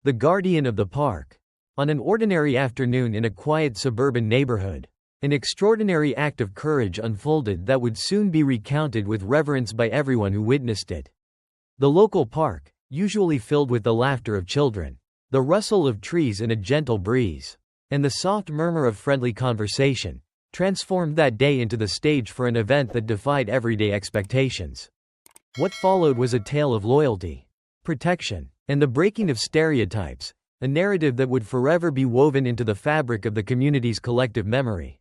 The guardian of the park. On an ordinary afternoon in a quiet suburban neighborhood, an extraordinary act of courage unfolded that would soon be recounted with reverence by everyone who witnessed it. The local park, usually filled with the laughter of children, the rustle of trees in a gentle breeze, and the soft murmur of friendly conversation, transformed that day into the stage for an event that defied everyday expectations. What followed was a tale of loyalty, protection, and the breaking of stereotypes, a narrative that would forever be woven into the fabric of the community's collective memory.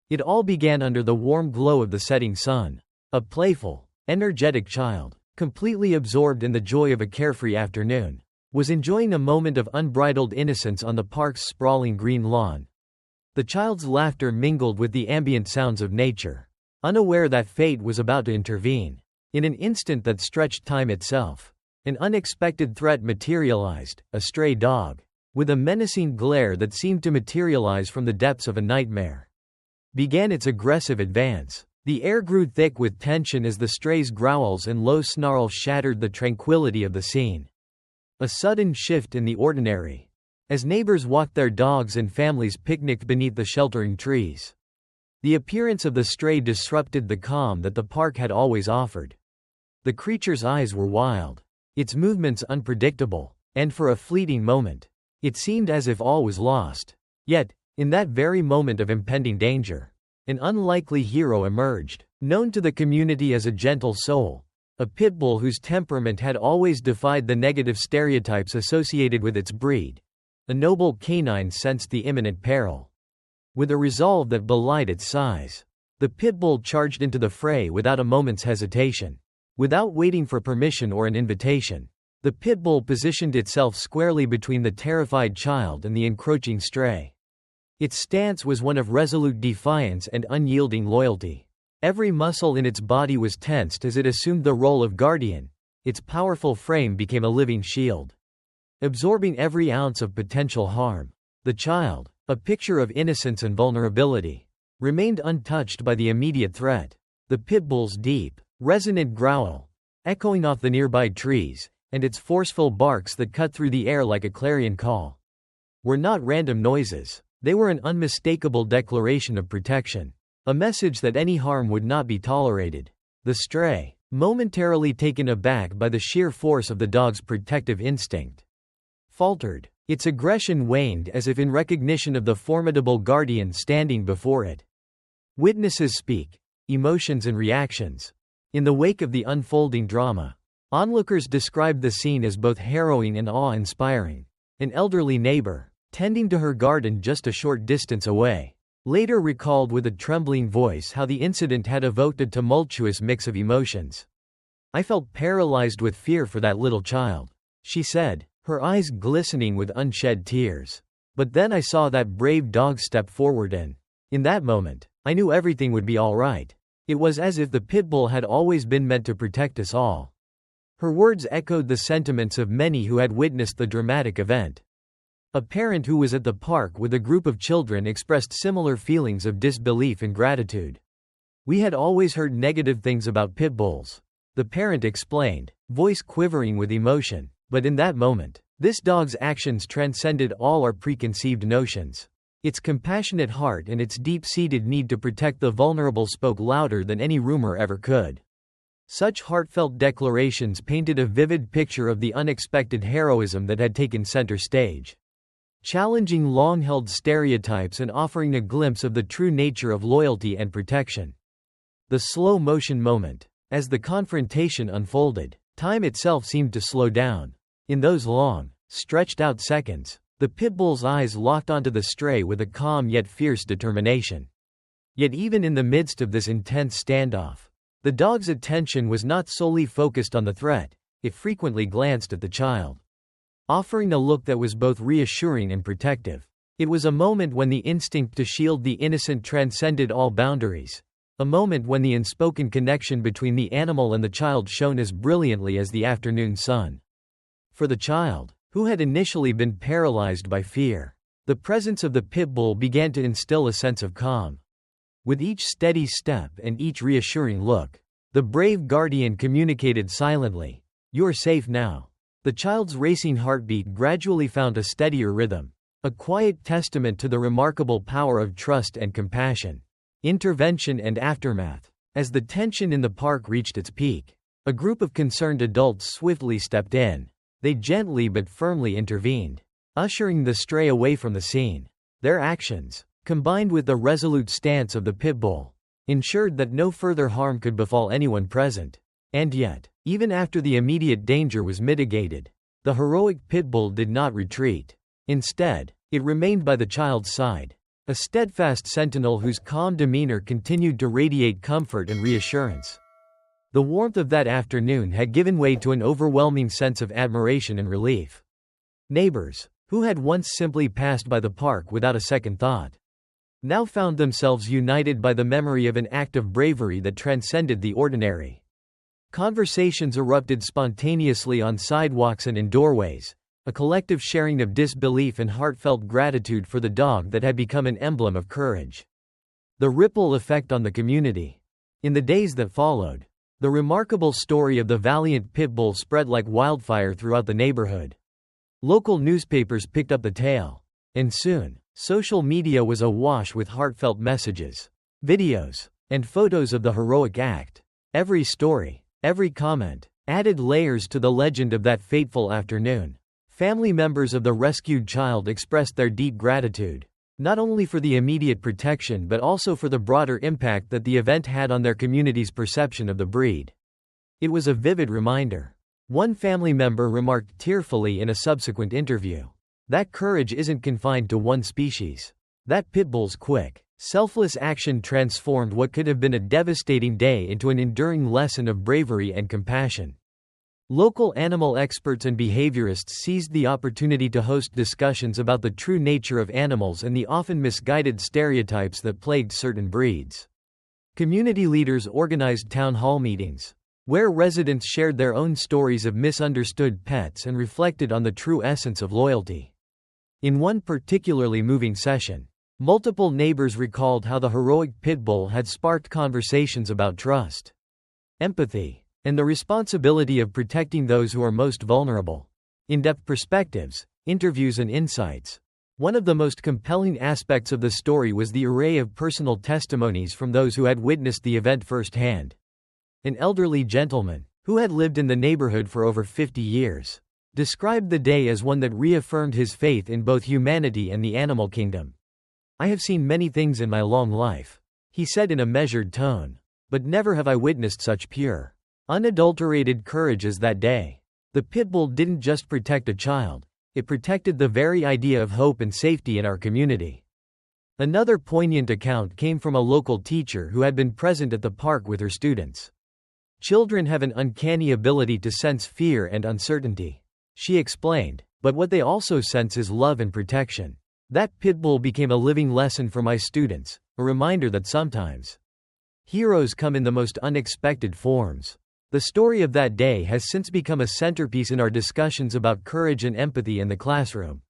It all began under the warm glow of the setting sun. A playful, energetic child, completely absorbed in the joy of a carefree afternoon, was enjoying a moment of unbridled innocence on the park's sprawling green lawn. The child's laughter mingled with the ambient sounds of nature, unaware that fate was about to intervene. In an instant that stretched time itself, an unexpected threat materialized, a stray dog, with a menacing glare that seemed to materialize from the depths of a nightmare, began its aggressive advance. The air grew thick with tension as the stray's growls and low snarls shattered the tranquility of the scene. A sudden shift in the ordinary, as neighbors walked their dogs and families picnicked beneath the sheltering trees. The appearance of the stray disrupted the calm that the park had always offered. The creature's eyes were wild, its movements unpredictable, and for a fleeting moment, it seemed as if all was lost. Yet, in that very moment of impending danger, an unlikely hero emerged, known to the community as a gentle soul, a pit bull whose temperament had always defied the negative stereotypes associated with its breed. A noble canine sensed the imminent peril. With a resolve that belied its size, the pit bull charged into the fray without a moment's hesitation. Without waiting for permission or an invitation, the pit bull positioned itself squarely between the terrified child and the encroaching stray. Its stance was one of resolute defiance and unyielding loyalty. Every muscle in its body was tensed as it assumed the role of guardian. Its powerful frame became a living shield, absorbing every ounce of potential harm. The child, a picture of innocence and vulnerability, remained untouched by the immediate threat. The pit bull's deep, resonant growl, echoing off the nearby trees, and its forceful barks that cut through the air like a clarion call, were not random noises. They were an unmistakable declaration of protection, a message that any harm would not be tolerated. The stray, momentarily taken aback by the sheer force of the dog's protective instinct, faltered. Its aggression waned as if in recognition of the formidable guardian standing before it. Witnesses speak, emotions and reactions. In the wake of the unfolding drama, onlookers described the scene as both harrowing and awe-inspiring. An elderly neighbor, tending to her garden just a short distance away, later recalled with a trembling voice how the incident had evoked a tumultuous mix of emotions. "I felt paralyzed with fear for that little child," she said, her eyes glistening with unshed tears. "But then I saw that brave dog step forward and, in that moment, I knew everything would be all right. It was as if the pit bull had always been meant to protect us all." Her words echoed the sentiments of many who had witnessed the dramatic event. A parent who was at the park with a group of children expressed similar feelings of disbelief and gratitude. "We had always heard negative things about pit bulls," the parent explained, voice quivering with emotion. "But in that moment, this dog's actions transcended all our preconceived notions. Its compassionate heart and its deep-seated need to protect the vulnerable spoke louder than any rumor ever could." Such heartfelt declarations painted a vivid picture of the unexpected heroism that had taken center stage, challenging long-held stereotypes and offering a glimpse of the true nature of loyalty and protection. The slow-motion moment. As the confrontation unfolded, time itself seemed to slow down. In those long, stretched-out seconds, the pit bull's eyes locked onto the stray with a calm yet fierce determination. Yet even in the midst of this intense standoff, the dog's attention was not solely focused on the threat. It frequently glanced at the child, offering a look that was both reassuring and protective. It was a moment when the instinct to shield the innocent transcended all boundaries, a moment when the unspoken connection between the animal and the child shone as brilliantly as the afternoon sun. For the child, who had initially been paralyzed by fear, the presence of the pit bull began to instill a sense of calm. With each steady step and each reassuring look, the brave guardian communicated silently, "You're safe now." The child's racing heartbeat gradually found a steadier rhythm, a quiet testament to the remarkable power of trust and compassion. Intervention and aftermath. As the tension in the park reached its peak, a group of concerned adults swiftly stepped in. They gently but firmly intervened, ushering the stray away from the scene. Their actions, combined with the resolute stance of the Pitbull, ensured that no further harm could befall anyone present. And yet, even after the immediate danger was mitigated, the heroic Pitbull did not retreat. Instead, it remained by the child's side, a steadfast sentinel whose calm demeanor continued to radiate comfort and reassurance. The warmth of that afternoon had given way to an overwhelming sense of admiration and relief. Neighbors, who had once simply passed by the park without a second thought, now found themselves united by the memory of an act of bravery that transcended the ordinary. Conversations erupted spontaneously on sidewalks and in doorways, a collective sharing of disbelief and heartfelt gratitude for the dog that had become an emblem of courage. The ripple effect on the community. In the days that followed, the remarkable story of the valiant Pitbull spread like wildfire throughout the neighborhood. Local newspapers picked up the tale, and soon, social media was awash with heartfelt messages, videos, and photos of the heroic act. Every story, every comment, added layers to the legend of that fateful afternoon. Family members of the rescued child expressed their deep gratitude, not only for the immediate protection but also for the broader impact that the event had on their community's perception of the breed. It was a vivid reminder. One family member remarked tearfully in a subsequent interview, "That courage isn't confined to one species. That Pitbull's quick, selfless action transformed what could have been a devastating day into an enduring lesson of bravery and compassion." Local animal experts and behaviorists seized the opportunity to host discussions about the true nature of animals and the often misguided stereotypes that plagued certain breeds. Community leaders organized town hall meetings, where residents shared their own stories of misunderstood pets and reflected on the true essence of loyalty. In one particularly moving session, multiple neighbors recalled how the heroic Pitbull had sparked conversations about trust, empathy, and the responsibility of protecting those who are most vulnerable. In-depth perspectives, interviews and insights. One of the most compelling aspects of the story was the array of personal testimonies from those who had witnessed the event firsthand. An elderly gentleman, who had lived in the neighborhood for over 50 years, described the day as one that reaffirmed his faith in both humanity and the animal kingdom. "I have seen many things in my long life," he said in a measured tone, "but never have I witnessed such pure, unadulterated courage as that day." The Pitbull didn't just protect a child, it protected the very idea of hope and safety in our community. Another poignant account came from a local teacher who had been present at the park with her students. "Children have an uncanny ability to sense fear and uncertainty," she explained, "but what they also sense is love and protection. That Pitbull became a living lesson for my students, a reminder that sometimes heroes come in the most unexpected forms." The story of that day has since become a centerpiece in our discussions about courage and empathy in the classroom.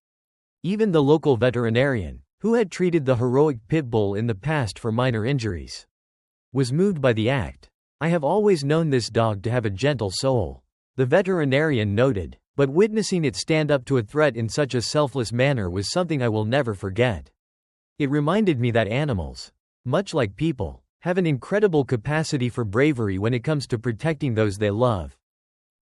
Even the local veterinarian, who had treated the heroic Pitbull in the past for minor injuries, was moved by the act. "I have always known this dog to have a gentle soul," the veterinarian noted, "but witnessing it stand up to a threat in such a selfless manner was something I will never forget. It reminded me that animals, much like people, have an incredible capacity for bravery when it comes to protecting those they love."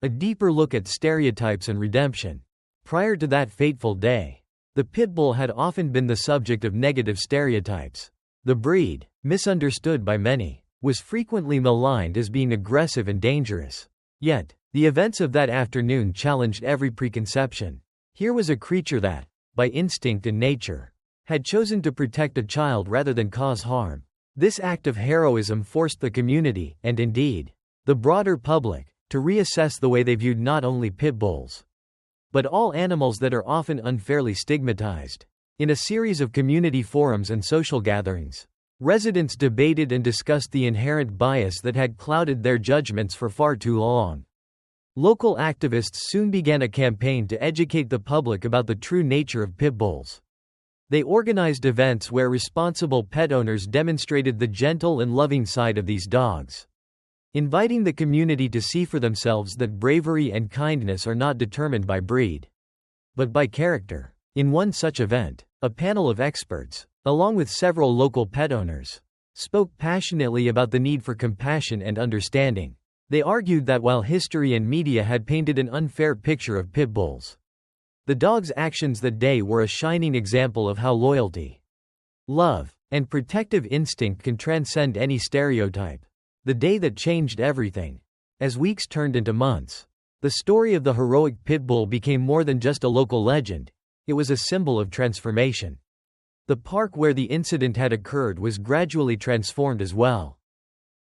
A deeper look at stereotypes and redemption. Prior to that fateful day, the Pitbull had often been the subject of negative stereotypes. The breed, misunderstood by many, was frequently maligned as being aggressive and dangerous. Yet, the events of that afternoon challenged every preconception. Here was a creature that, by instinct and nature, had chosen to protect a child rather than cause harm. This act of heroism forced the community, and indeed, the broader public, to reassess the way they viewed not only pit bulls, but all animals that are often unfairly stigmatized. In a series of community forums and social gatherings, residents debated and discussed the inherent bias that had clouded their judgments for far too long. Local activists soon began a campaign to educate the public about the true nature of pit bulls. They organized events where responsible pet owners demonstrated the gentle and loving side of these dogs. inviting the community to see for themselves that bravery and kindness are not determined by breed, but by character. In one such event, a panel of experts, along with several local pet owners, spoke passionately about the need for compassion and understanding. They argued that while history and media had painted an unfair picture of pit bulls, the dog's actions that day were a shining example of how loyalty, love, and protective instinct can transcend any stereotype. The day that changed everything. As weeks turned into months, the story of the heroic pit bull became more than just a local legend. It was a symbol of transformation. The park where the incident had occurred was gradually transformed as well.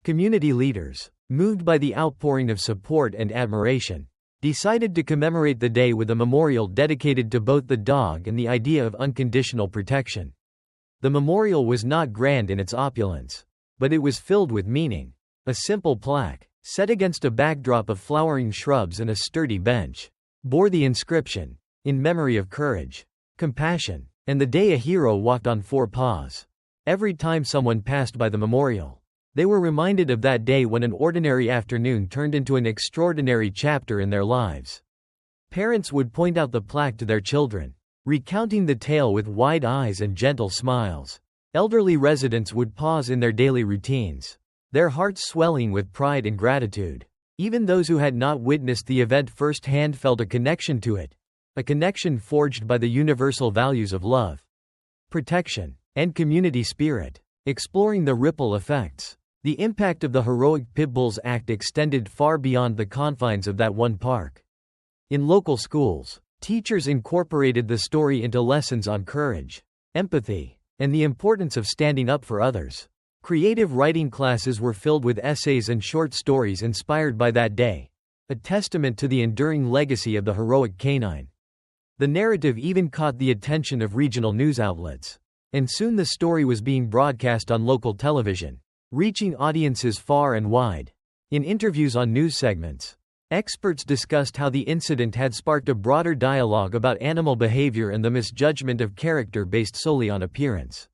Community leaders, moved by the outpouring of support and admiration, decided to commemorate the day with a memorial dedicated to both the dog and the idea of unconditional protection. The memorial was not grand in its opulence, but it was filled with meaning. A simple plaque, set against a backdrop of flowering shrubs and a sturdy bench, bore the inscription, "In memory of courage, compassion, and the day a hero walked on four paws." Every time someone passed by the memorial, they were reminded of that day when an ordinary afternoon turned into an extraordinary chapter in their lives. Parents would point out the plaque to their children, recounting the tale with wide eyes and gentle smiles. Elderly residents would pause in their daily routines, their hearts swelling with pride and gratitude. Even those who had not witnessed the event firsthand felt a connection to it, a connection forged by the universal values of love, protection, and community spirit. Exploring the ripple effects, the impact of the heroic Pitbull's act extended far beyond the confines of that one park. In local schools, teachers incorporated the story into lessons on courage, empathy, and the importance of standing up for others. Creative writing classes were filled with essays and short stories inspired by that day, a testament to the enduring legacy of the heroic canine. The narrative even caught the attention of regional news outlets, and soon the story was being broadcast on local television, reaching audiences far and wide. In interviews on news segments, experts discussed how the incident had sparked a broader dialogue about animal behavior and the misjudgment of character based solely on appearance.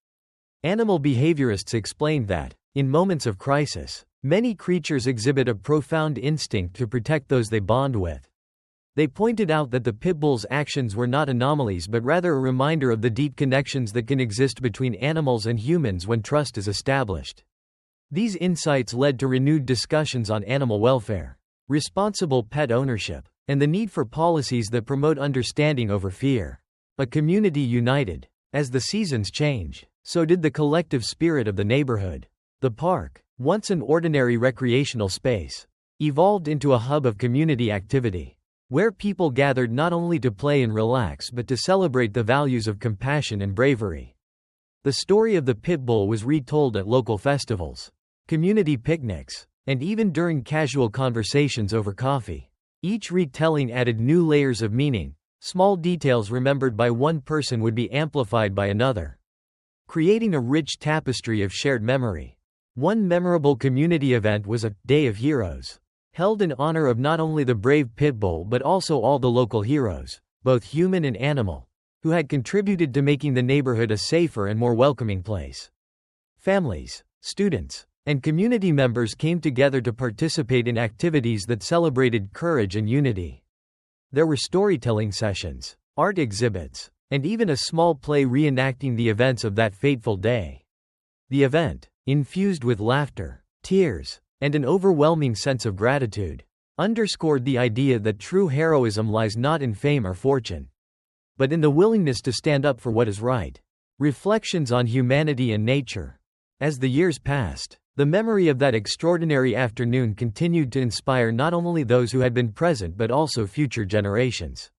Animal behaviorists explained that, in moments of crisis, many creatures exhibit a profound instinct to protect those they bond with. They pointed out that the pit bull's actions were not anomalies but rather a reminder of the deep connections that can exist between animals and humans when trust is established. These insights led to renewed discussions on animal welfare, responsible pet ownership, and the need for policies that promote understanding over fear. A community united. As the seasons change, so did the collective spirit of the neighborhood. The park, once an ordinary recreational space, evolved into a hub of community activity, where people gathered not only to play and relax but to celebrate the values of compassion and bravery. The story of the pit bull was retold at local festivals, community picnics, and even during casual conversations over coffee. Each retelling added new layers of meaning. Small details remembered by one person would be amplified by another, creating a rich tapestry of shared memory. One memorable community event was a Day of Heroes, held in honor of not only the brave pit bull but also all the local heroes, both human and animal, who had contributed to making the neighborhood a safer and more welcoming place. Families, students, and community members came together to participate in activities that celebrated courage and unity. There were storytelling sessions, art exhibits, and even a small play reenacting the events of that fateful day. The event, infused with laughter, tears, and an overwhelming sense of gratitude, underscored the idea that true heroism lies not in fame or fortune, but in the willingness to stand up for what is right. Reflections on humanity and nature. As the years passed, the memory of that extraordinary afternoon continued to inspire not only those who had been present but also future generations.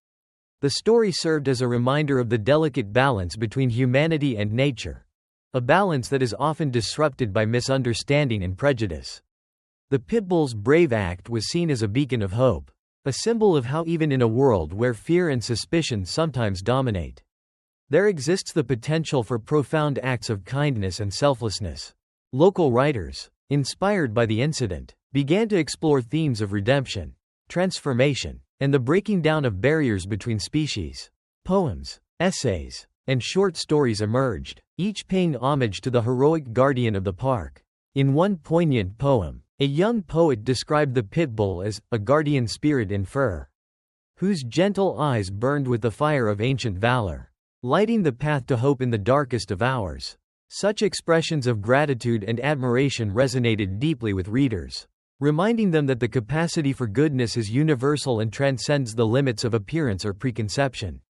The story served as a reminder of the delicate balance between humanity and nature, a balance that is often disrupted by misunderstanding and prejudice. The pit bull's brave act was seen as a beacon of hope, a symbol of how even in a world where fear and suspicion sometimes dominate, there exists the potential for profound acts of kindness and selflessness. Local writers, inspired by the incident, began to explore themes of redemption, transformation, and the breaking down of barriers between species. Poems, essays, and short stories emerged, each paying homage to the heroic guardian of the park. In one poignant poem, A young poet described the pitbull as a guardian spirit in fur, whose gentle eyes burned with the fire of ancient valor, lighting the path to hope in the darkest of hours. Such expressions of gratitude and admiration resonated deeply with readers, reminding them that the capacity for goodness is universal and transcends the limits of appearance or preconception.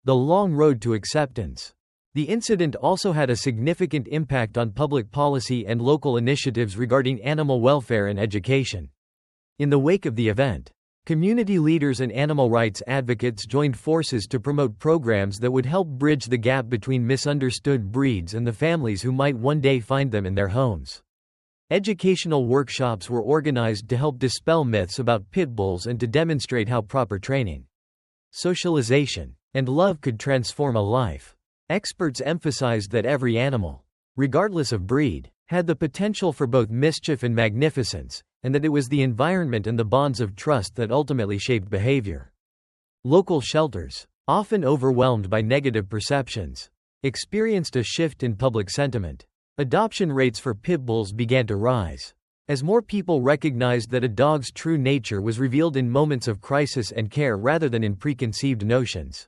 The long road to acceptance. The incident also had a significant impact on public policy and local initiatives regarding animal welfare and education. In the wake of the event, community leaders and animal rights advocates joined forces to promote programs that would help bridge the gap between misunderstood breeds and the families who might one day find them in their homes. Educational workshops were organized to help dispel myths about pit bulls and to demonstrate how proper training, socialization, and love could transform a life. Experts emphasized that every animal, regardless of breed, had the potential for both mischief and magnificence, and that it was the environment and the bonds of trust that ultimately shaped behavior. Local shelters, often overwhelmed by negative perceptions, experienced a shift in public sentiment. Adoption rates for pit bulls began to rise, as more people recognized that a dog's true nature was revealed in moments of crisis and care rather than in preconceived notions.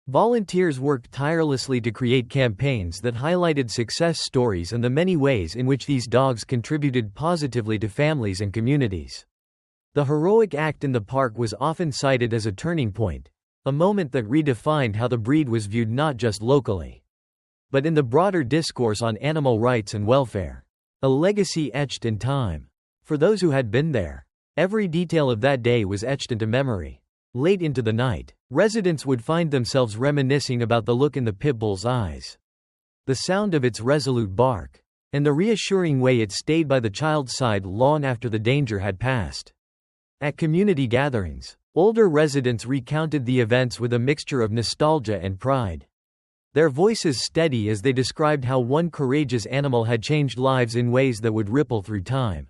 Volunteers worked tirelessly to create campaigns that highlighted success stories and the many ways in which these dogs contributed positively to families and communities. The heroic act in the park was often cited as a turning point, a moment that redefined how the breed was viewed not just locally, but in the broader discourse on animal rights and welfare. A legacy etched in time. For those who had been there, every detail of that day was etched into memory. Late into the night, residents would find themselves reminiscing about the look in the pit bull's eyes, the sound of its resolute bark, and the reassuring way it stayed by the child's side long after the danger had passed. At community gatherings, older residents recounted the events with a mixture of nostalgia and pride, their voices steady as they described how one courageous animal had changed lives in ways that would ripple through time.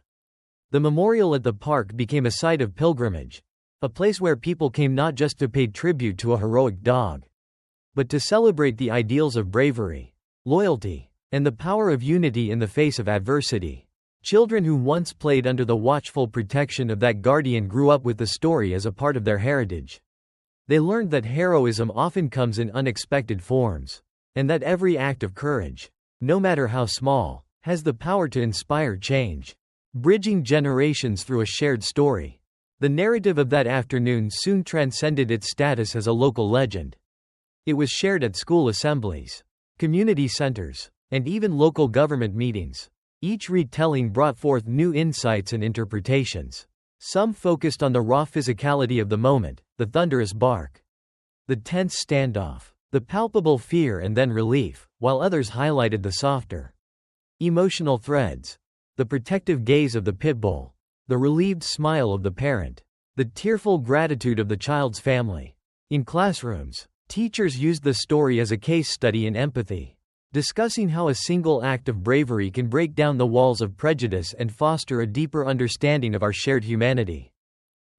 The memorial at the park became a site of pilgrimage, a place where people came not just to pay tribute to a heroic dog, but to celebrate the ideals of bravery, loyalty, and the power of unity in the face of adversity. Children who once played under the watchful protection of that guardian grew up with the story as a part of their heritage. They learned that heroism often comes in unexpected forms, and that every act of courage, no matter how small, has the power to inspire change, bridging generations through a shared story. The narrative of that afternoon soon transcended its status as a local legend. It was shared at school assemblies, community centers, and even local government meetings. Each retelling brought forth new insights and interpretations. Some focused on the raw physicality of the moment, the thunderous bark, the tense standoff, the palpable fear and then relief, while others highlighted the softer, emotional threads, the protective gaze of the pit bull, the relieved smile of the parent, the tearful gratitude of the child's family. In classrooms, teachers used the story as a case study in empathy, discussing how a single act of bravery can break down the walls of prejudice and foster a deeper understanding of our shared humanity.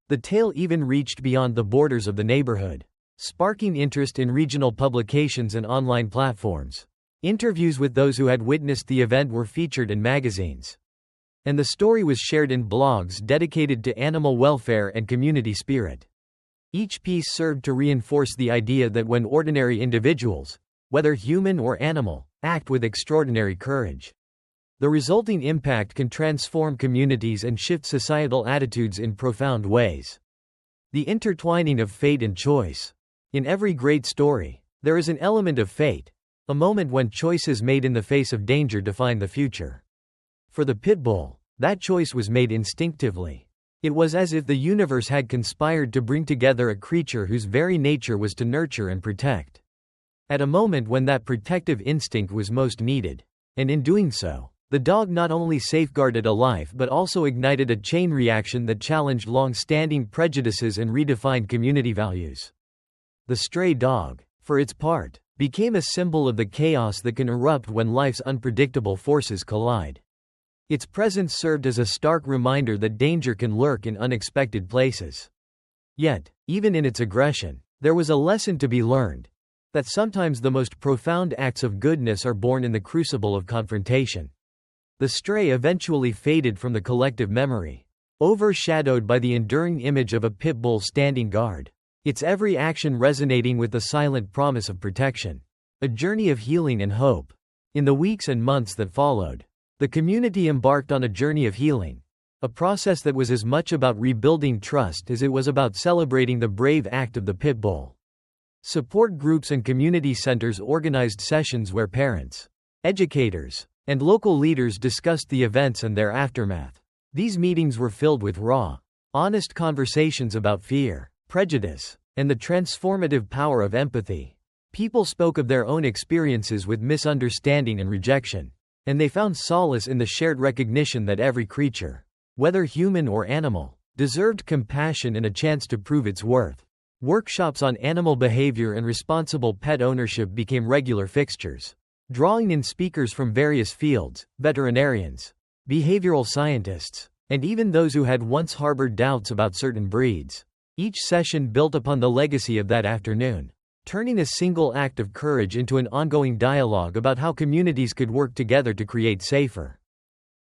The tale even reached beyond the borders of the neighborhood, sparking interest in regional publications and online platforms. Interviews with those who had witnessed the event were featured in magazines, and the story was shared in blogs dedicated to animal welfare and community spirit. Each piece served to reinforce the idea that when ordinary individuals, whether human or animal, act with extraordinary courage, the resulting impact can transform communities and shift societal attitudes in profound ways. The intertwining of fate and choice. In every great story, there is an element of fate, a moment when choices made in the face of danger define the future. For the pit bull, that choice was made instinctively. It was as if the universe had conspired to bring together a creature whose very nature was to nurture and protect. At a moment when that protective instinct was most needed, and in doing so, the dog not only safeguarded a life but also ignited a chain reaction that challenged long-standing prejudices and redefined community values. The stray dog, for its part, became a symbol of the chaos that can erupt when life's unpredictable forces collide. Its presence served as a stark reminder that danger can lurk in unexpected places. Yet, even in its aggression, there was a lesson to be learned, that sometimes the most profound acts of goodness are born in the crucible of confrontation. The stray eventually faded from the collective memory, overshadowed by the enduring image of a pit bull standing guard, its every action resonating with the silent promise of protection. A journey of healing and hope. In the weeks and months that followed, the community embarked on a journey of healing, a process that was as much about rebuilding trust as it was about celebrating the brave act of the pit bull. Support groups and community centers organized sessions where parents, educators, and local leaders discussed the events and their aftermath. These meetings were filled with raw, honest conversations about fear, prejudice, and the transformative power of empathy. People spoke of their own experiences with misunderstanding and rejection, and they found solace in the shared recognition that every creature, whether human or animal, deserved compassion and a chance to prove its worth. Workshops on animal behavior and responsible pet ownership became regular fixtures, drawing in speakers from various fields, veterinarians, behavioral scientists, and even those who had once harbored doubts about certain breeds. Each session built upon the legacy of that afternoon, turning a single act of courage into an ongoing dialogue about how communities could work together to create safer,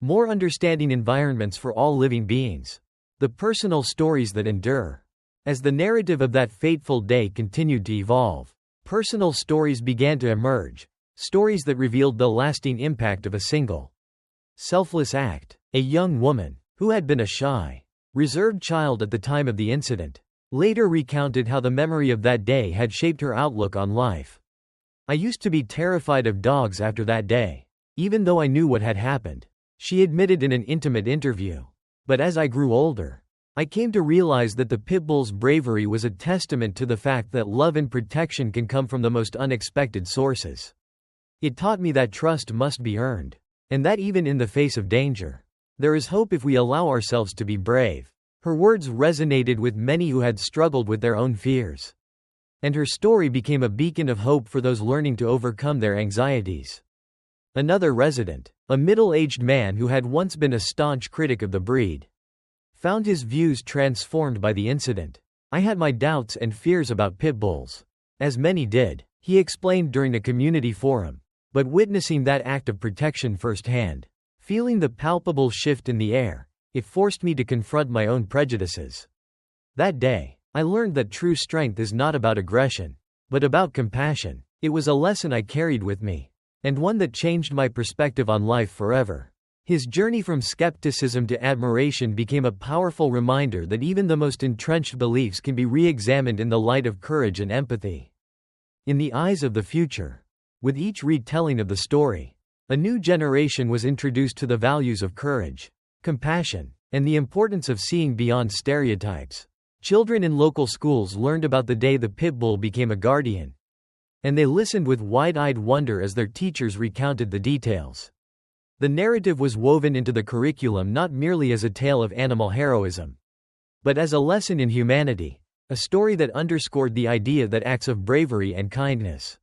more understanding environments for all living beings. The personal stories that endure. As the narrative of that fateful day continued to evolve, personal stories began to emerge, stories that revealed the lasting impact of a single, selfless act. A young woman, who had been a shy, reserved child at the time of the incident, later recounted how the memory of that day had shaped her outlook on life. "I used to be terrified of dogs after that day, even though I knew what had happened," she admitted in an intimate interview. "But as I grew older, I came to realize that the pit bull's bravery was a testament to the fact that love and protection can come from the most unexpected sources. It taught me that trust must be earned, and that even in the face of danger, there is hope if we allow ourselves to be brave." Her words resonated with many who had struggled with their own fears, and her story became a beacon of hope for those learning to overcome their anxieties. Another resident, a middle-aged man who had once been a staunch critic of the breed, found his views transformed by the incident. "I had my doubts and fears about pit bulls, as many did," he explained during a community forum. "But witnessing that act of protection firsthand, feeling the palpable shift in the air, it forced me to confront my own prejudices. That day, I learned that true strength is not about aggression, but about compassion." It was a lesson I carried with me, and one that changed my perspective on life forever. His journey from skepticism to admiration became a powerful reminder that even the most entrenched beliefs can be re-examined in the light of courage and empathy. In the eyes of the future, with each retelling of the story, a new generation was introduced to the values of courage, compassion, and the importance of seeing beyond stereotypes. Children in local schools learned about the day the pit bull became a guardian, and they listened with wide-eyed wonder as their teachers recounted the details. The narrative was woven into the curriculum not merely as a tale of animal heroism, but as a lesson in humanity, a story that underscored the idea that acts of bravery and kindness,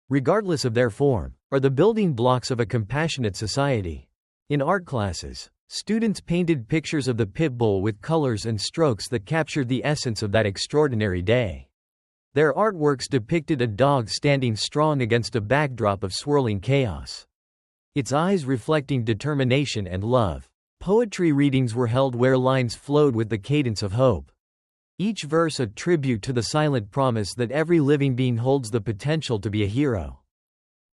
regardless of their form, are the building blocks of a compassionate society. In art classes, students painted pictures of the pit bull with colors and strokes that captured the essence of that extraordinary day. Their artworks depicted a dog standing strong against a backdrop of swirling chaos, its eyes reflecting determination and love. Poetry readings were held where lines flowed with the cadence of hope, each verse a tribute to the silent promise that every living being holds the potential to be a hero.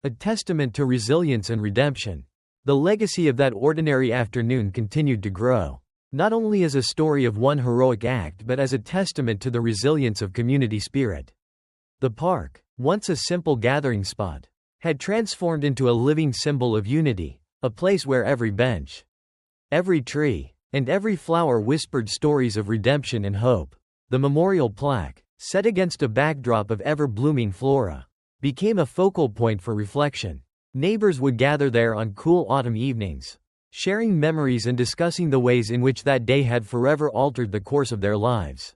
A testament to resilience and redemption. The legacy of that ordinary afternoon continued to grow, not only as a story of one heroic act but as a testament to the resilience of community spirit. The park, once a simple gathering spot, had transformed into a living symbol of unity, a place where every bench, every tree, and every flower whispered stories of redemption and hope. The memorial plaque, set against a backdrop of ever-blooming flora, became a focal point for reflection. Neighbors would gather there on cool autumn evenings, sharing memories and discussing the ways in which that day had forever altered the course of their lives.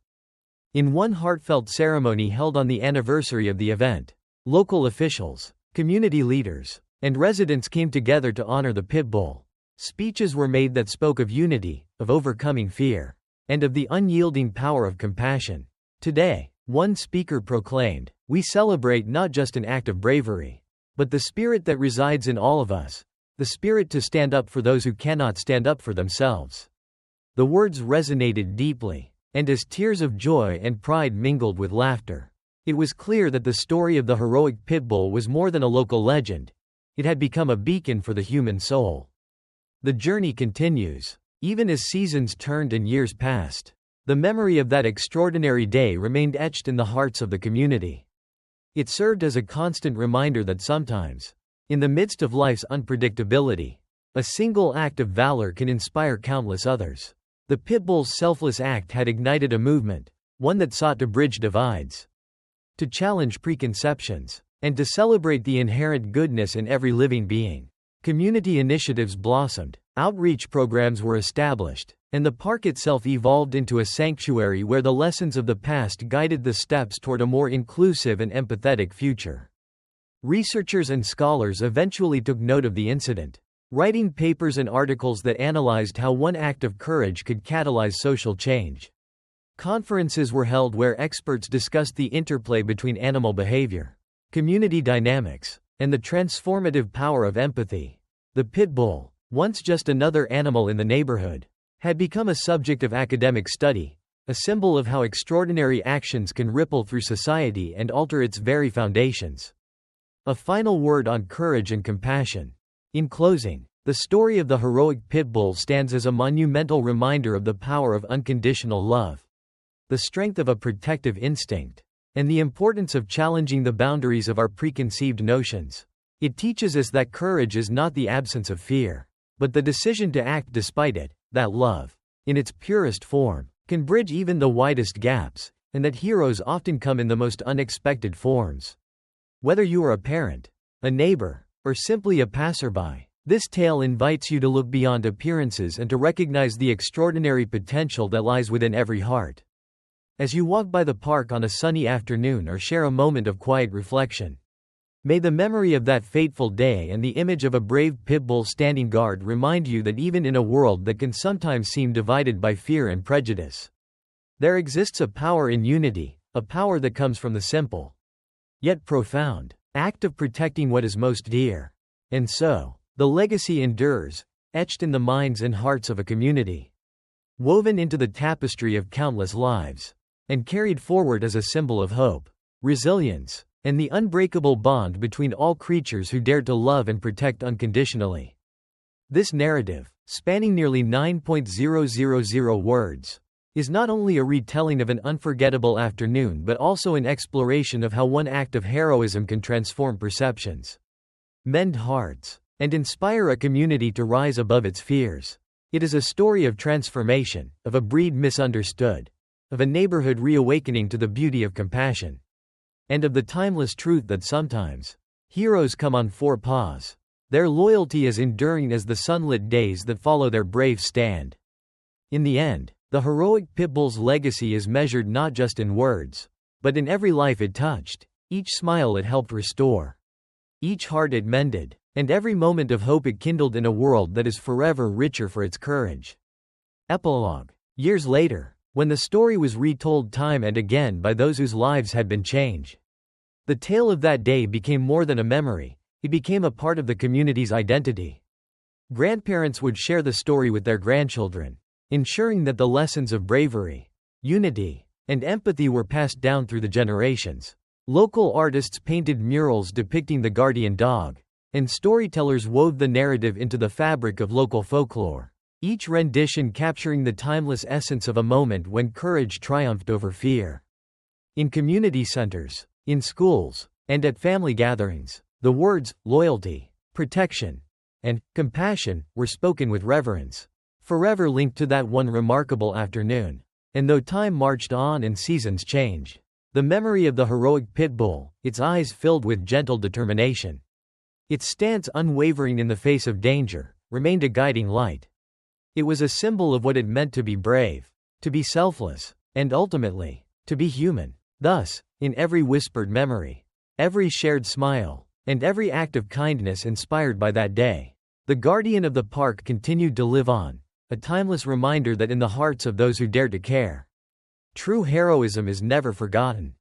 In one heartfelt ceremony held on the anniversary of the event, local officials, community leaders, and residents came together to honor the pit bull. Speeches were made that spoke of unity, of overcoming fear, and of the unyielding power of compassion. Today, one speaker proclaimed, "We celebrate not just an act of bravery, but the spirit that resides in all of us, the spirit to stand up for those who cannot stand up for themselves. The words resonated deeply, and as tears of joy and pride mingled with laughter, it was clear that the story of the heroic Pitbull was more than a local legend. It had become a beacon for the human soul. The journey continues. Even as seasons turned and years passed, the memory of that extraordinary day remained etched in the hearts of the community. It served as a constant reminder that sometimes, in the midst of life's unpredictability, a single act of valor can inspire countless others. The Pitbull's selfless act had ignited a movement, one that sought to bridge divides, to challenge preconceptions, and to celebrate the inherent goodness in every living being. Community initiatives blossomed, outreach programs were established, and the park itself evolved into a sanctuary where the lessons of the past guided the steps toward a more inclusive and empathetic future. Researchers and scholars eventually took note of the incident, writing papers and articles that analyzed how one act of courage could catalyze social change. Conferences were held where experts discussed the interplay between animal behavior, community dynamics, and the transformative power of empathy. The Pitbull, once just another animal in the neighborhood, had become a subject of academic study, a symbol of how extraordinary actions can ripple through society and alter its very foundations. A final word on courage and compassion. In closing, the story of the heroic Pitbull stands as a monumental reminder of the power of unconditional love, the strength of a protective instinct, and the importance of challenging the boundaries of our preconceived notions. It teaches us that courage is not the absence of fear, but the decision to act despite it, that love, in its purest form, can bridge even the widest gaps, and that heroes often come in the most unexpected forms. Whether you are a parent, a neighbor, or simply a passerby, this tale invites you to look beyond appearances and to recognize the extraordinary potential that lies within every heart. As you walk by the park on a sunny afternoon or share a moment of quiet reflection, may the memory of that fateful day and the image of a brave Pitbull standing guard remind you that even in a world that can sometimes seem divided by fear and prejudice, there exists a power in unity, a power that comes from the simple, yet profound, act of protecting what is most dear. And so, the legacy endures, etched in the minds and hearts of a community, woven into the tapestry of countless lives, and carried forward as a symbol of hope, resilience, and the unbreakable bond between all creatures who dared to love and protect unconditionally. This narrative, spanning nearly 9,000 words, is not only a retelling of an unforgettable afternoon but also an exploration of how one act of heroism can transform perceptions, mend hearts, and inspire a community to rise above its fears. It is a story of transformation, of a breed misunderstood, of a neighborhood reawakening to the beauty of compassion, and of the timeless truth that sometimes heroes come on four paws, their loyalty as enduring as the sunlit days that follow their brave stand. In the end, the heroic Pitbull's legacy is measured not just in words, but in every life it touched, each smile it helped restore, each heart it mended, and every moment of hope it kindled in a world that is forever richer for its courage. Epilogue. Years later, when the story was retold time and again by those whose lives had been changed, the tale of that day became more than a memory, it became a part of the community's identity. Grandparents would share the story with their grandchildren, ensuring that the lessons of bravery, unity, and empathy were passed down through the generations. Local artists painted murals depicting the guardian dog, and storytellers wove the narrative into the fabric of local folklore, each rendition capturing the timeless essence of a moment when courage triumphed over fear. In community centers, in schools, and at family gatherings, the words loyalty, protection, and compassion were spoken with reverence, forever linked to that one remarkable afternoon. And though time marched on and seasons changed, the memory of the heroic Pitbull, its eyes filled with gentle determination, its stance unwavering in the face of danger, remained a guiding light. It was a symbol of what it meant to be brave, to be selfless, and ultimately, to be human. Thus, in every whispered memory, every shared smile, and every act of kindness inspired by that day, the guardian of the park continued to live on, a timeless reminder that in the hearts of those who dare to care, true heroism is never forgotten.